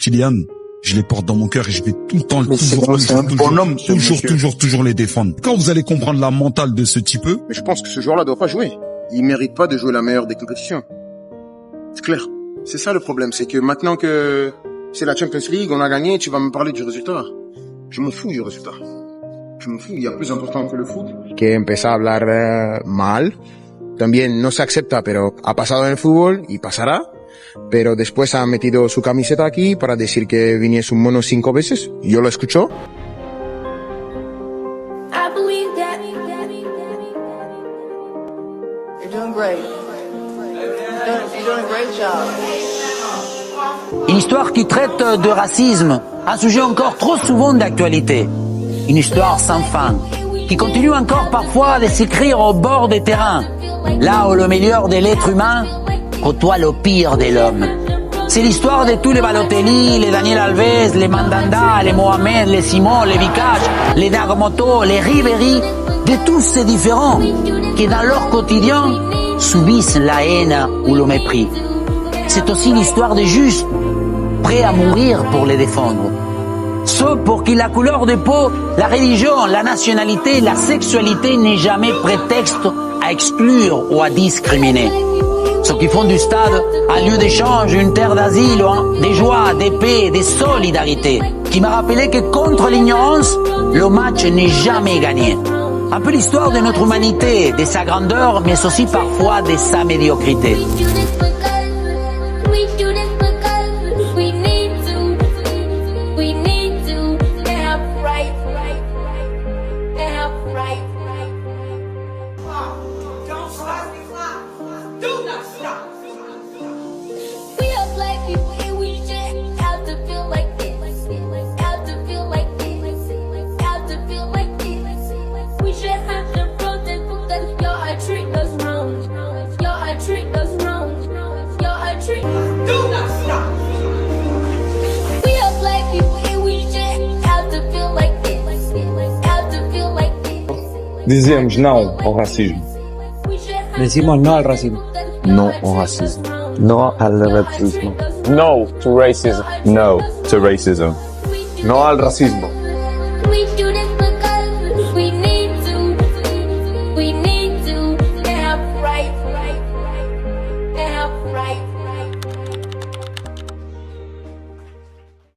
Kylian, je les porte dans mon cœur et je vais tout le temps, c'est un bonhomme, toujours les défendre. Quand vous allez comprendre la mentale de ce type, Mais je pense que ce joueur-là doit pas jouer. Il mérite pas de jouer la meilleure des compétitions. C'est clair. C'est ça le problème, c'est que maintenant que c'est la Champions League, on a gagné, tu vas me parler du résultat. Je m'en fous du résultat. Je m'en fous, il y a plus important que le foot. Que empezar a hablar mal, también no se acepta, pero ha pasado en el fútbol y pasará. Pero después ha metido su camiseta aquí para decir que viniese un mono 5 veces. Yo lo escucho. I believe that You're doing great. You're doing a great job. Une histoire qui traite de racisme, un sujet encore trop souvent d'actualité. Une histoire sans fin, qui continue encore parfois de s'écrire au bord des terrains, là où le meilleur de l'être humain côtoie le pire de l'homme. C'est l'histoire de tous les Balotelli, les Daniel Alves, les Mandanda, les Mohamed, les Simon, les Vikash, les Nagamoto, les Ribéry, de tous ces différents qui dans leur quotidien subissent la haine ou le mépris. C'est aussi l'histoire des justes, prêts à mourir pour les défendre. Ceux pour qui la couleur de peau, la religion, la nationalité, la sexualité n'est jamais prétexte à exclure ou à discriminer. Ceux qui font du stade un lieu d'échange, une terre d'asile, des joies, des paix, des solidarités. Qui m'a rappelé que contre l'ignorance, le match n'est jamais gagné. Un peu l'histoire de notre humanité, de sa grandeur, mais aussi parfois de sa médiocrité. we do this because we need to. We need to get up right. Get up right. Don't stop. Do not stop. We are black people and we shouldn't have to feel like this. Have to feel like this. Have to feel like this. We should have to protest because y'all are treating us wrong. Y'all are treating us wrong. Y'all are treating. Do not stop. We are black people and we shouldn't have to feel like this. Have to feel like this. Dizemos não ao racismo. We should have Decimos no al racismo. No ao racismo. No al racismo. No to racism. No to racism. No al racismo. we do this